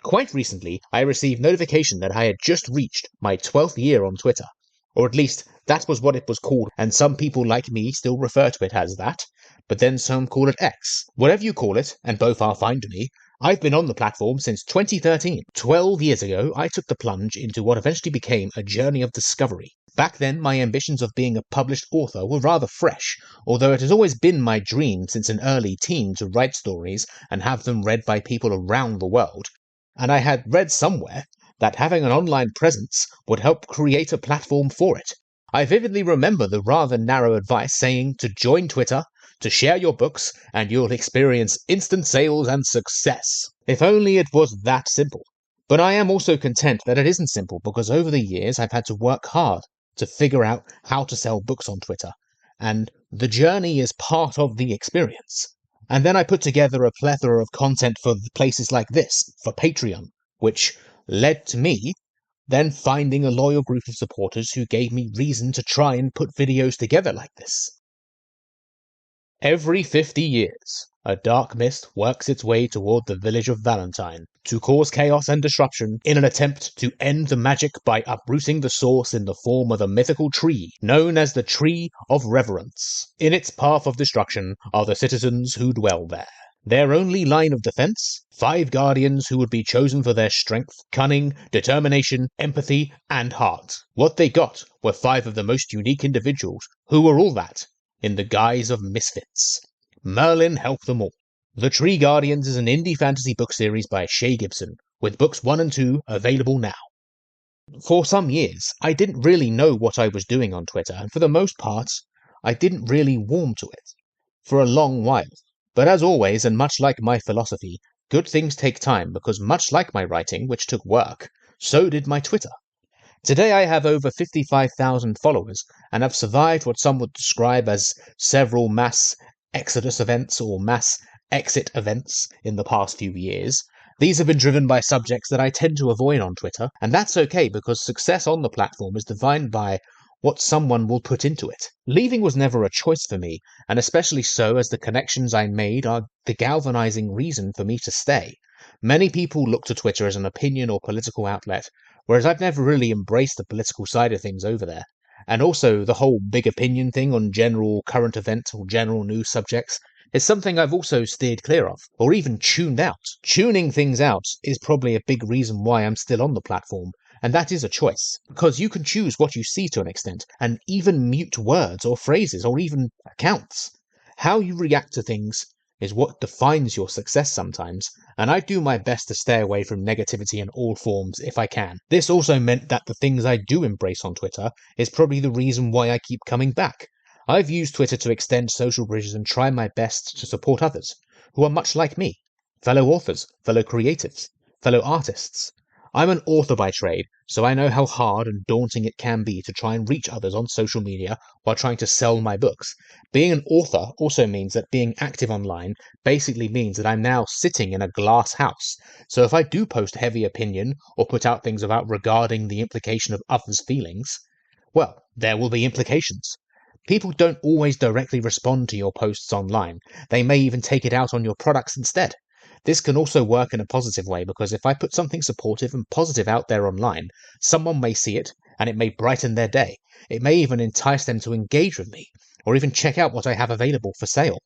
Quite recently, I received notification that I had just reached my 12th year on Twitter. Or at least, that was what it was called, and some people like me still refer to it as that, but then some call it X. Whatever you call it, and both are fine to me, I've been on the platform since 2013. 12 years ago, I took the plunge into what eventually became a journey of discovery. Back then, my ambitions of being a published author were rather fresh, although it has always been my dream since an early teen to write stories and have them read by people around the world. And I had read somewhere that having an online presence would help create a platform for it. I vividly remember the rather narrow advice saying to join Twitter, to share your books, and you'll experience instant sales and success. If only it was that simple. But I am also content that it isn't simple, because over the years I've had to work hard to figure out how to sell books on Twitter, and the journey is part of the experience. And then I put together a plethora of content for places like this, for Patreon, which led to me then finding a loyal group of supporters who gave me reason to try and put videos together like this. Every 50 years, a dark mist works its way toward the village of Valentine to cause chaos and disruption in an attempt to end the magic by uprooting the source in the form of a mythical tree known as the Tree of Reverence. In its path of destruction are the citizens who dwell there. Their only line of defense? 5 guardians who would be chosen for their strength, cunning, determination, empathy, and heart. What they got were 5 of the most unique individuals who were all that, in the guise of misfits. Merlin helped them all. The Tree Guardians is an indie fantasy book series by Shay Gibson, with books 1 and 2 available now. For some years, I didn't really know what I was doing on Twitter, and for the most part, I didn't really warm to it. For a long while. But as always, and much like my philosophy, good things take time, because much like my writing, which took work, so did my Twitter. Today I have over 55,000 followers, and have survived what some would describe as several mass exodus events or mass exit events in the past few years. These have been driven by subjects that I tend to avoid on Twitter, and that's okay because success on the platform is defined by what someone will put into it. Leaving was never a choice for me, and especially so as the connections I made are the galvanizing reason for me to stay. Many people look to Twitter as an opinion or political outlet, whereas I've never really embraced the political side of things over there. And also, the whole big opinion thing on general current events or general news subjects is something I've also steered clear of, or even tuned out. Tuning things out is probably a big reason why I'm still on the platform, and that is a choice, because you can choose what you see to an extent, and even mute words or phrases or even accounts. How you react to things is what defines your success sometimes, and I do my best to stay away from negativity in all forms if I can. This also meant that the things I do embrace on Twitter is probably the reason why I keep coming back. I've used Twitter to extend social bridges and try my best to support others, who are much like me, fellow authors, fellow creatives, fellow artists. I'm an author by trade, so I know how hard and daunting it can be to try and reach others on social media while trying to sell my books. Being an author also means that being active online basically means that I'm now sitting in a glass house. So if I do post heavy opinion or put out things about regarding the implication of others' feelings, well, there will be implications. People don't always directly respond to your posts online. They may even take it out on your products instead. This can also work in a positive way, because if I put something supportive and positive out there online, someone may see it, and it may brighten their day. It may even entice them to engage with me, or even check out what I have available for sale.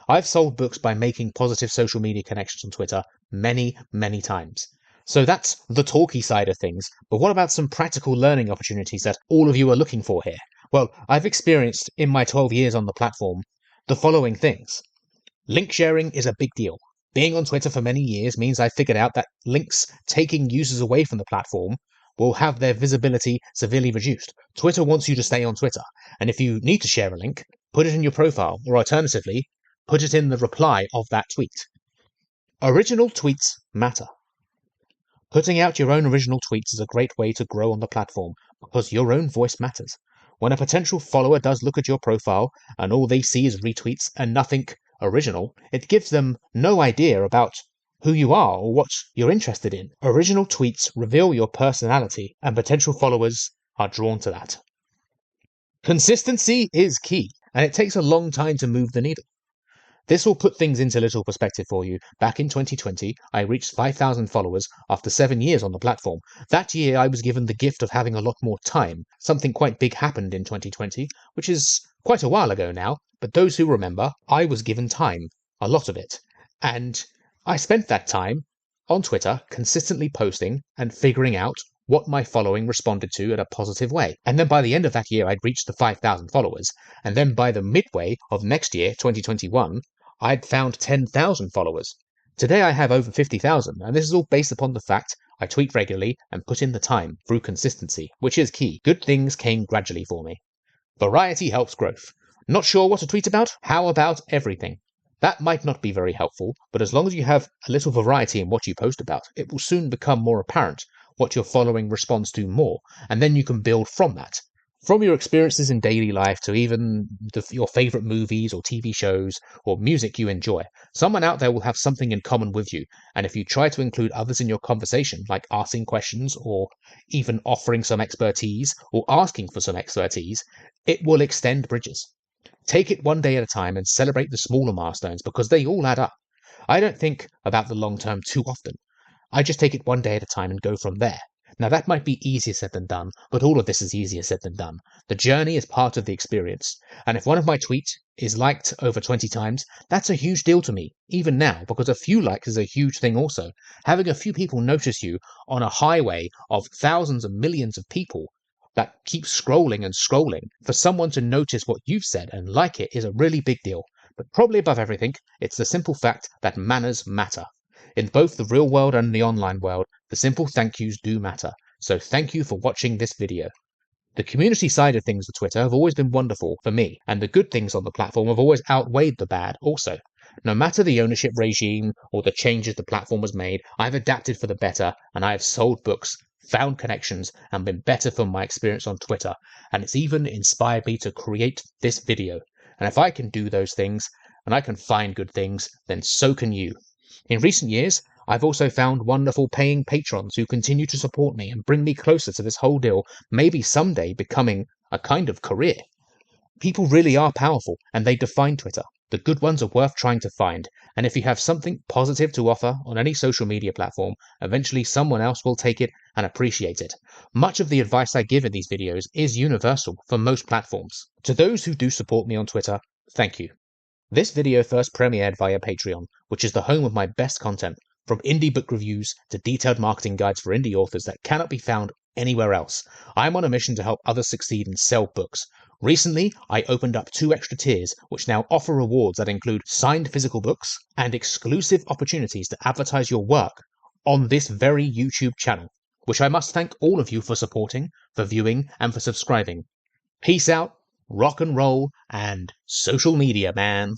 I've sold books by making positive social media connections on Twitter many, many times. So that's the talky side of things, but what about some practical learning opportunities that all of you are looking for here? Well, I've experienced, in my 12 years on the platform, the following things. Link sharing is a big deal. Being on Twitter for many years means I figured out that links taking users away from the platform will have their visibility severely reduced. Twitter wants you to stay on Twitter, and if you need to share a link, put it in your profile, or alternatively, put it in the reply of that tweet. Original tweets matter. Putting out your own original tweets is a great way to grow on the platform, because your own voice matters. When a potential follower does look at your profile, and all they see is retweets and nothing original, it gives them no idea about who you are or what you're interested in. Original tweets reveal your personality, and potential followers are drawn to that. Consistency is key, and it takes a long time to move the needle. This will put things into little perspective for you. Back in 2020, I reached 5,000 followers after 7 years on the platform. That year, I was given the gift of having a lot more time. Something quite big happened in 2020, which is quite a while ago now, but those who remember, I was given time, a lot of it. And I spent that time on Twitter consistently posting and figuring out what my following responded to in a positive way. And then by the end of that year, I'd reached the 5,000 followers. And then by the midway of next year, 2021, I'd found 10,000 followers. Today I have over 50,000, and this is all based upon the fact I tweet regularly and put in the time through consistency, which is key. Good things came gradually for me. Variety helps growth. Not sure what to tweet about? How about everything? That might not be very helpful, but as long as you have a little variety in what you post about, it will soon become more apparent what your following responds to more, and then you can build from that. From your experiences in daily life to even your favorite movies or TV shows or music you enjoy, someone out there will have something in common with you, and if you try to include others in your conversation, like asking questions or even offering some expertise or asking for some expertise, it will extend bridges. Take it one day at a time and celebrate the smaller milestones because they all add up. I don't think about the long term too often. I just take it one day at a time and go from there. Now that might be easier said than done, but all of this is easier said than done. The journey is part of the experience, and if one of my tweets is liked over 20 times, that's a huge deal to me, even now, because a few likes is a huge thing also. Having a few people notice you on a highway of thousands and millions of people that keeps scrolling and scrolling, for someone to notice what you've said and like it is a really big deal. But probably above everything, it's the simple fact that manners matter. In both the real world and the online world, the simple thank yous do matter. So thank you for watching this video. The community side of things of Twitter have always been wonderful for me, and the good things on the platform have always outweighed the bad also. No matter the ownership regime or the changes the platform has made, I've adapted for the better, and I have sold books, found connections, and been better from my experience on Twitter, and it's even inspired me to create this video. And if I can do those things, and I can find good things, then so can you. In recent years, I've also found wonderful paying patrons who continue to support me and bring me closer to this whole deal, maybe someday becoming a kind of career. People really are powerful, and they define Twitter. The good ones are worth trying to find, and if you have something positive to offer on any social media platform, eventually someone else will take it and appreciate it. Much of the advice I give in these videos is universal for most platforms. To those who do support me on Twitter, thank you. This video first premiered via Patreon, which is the home of my best content, from indie book reviews to detailed marketing guides for indie authors that cannot be found anywhere else. I'm on a mission to help others succeed and sell books. Recently, I opened up 2 extra tiers, which now offer rewards that include signed physical books and exclusive opportunities to advertise your work on this very YouTube channel, which I must thank all of you for supporting, for viewing, and for subscribing. Peace out, rock and roll, and social media, man.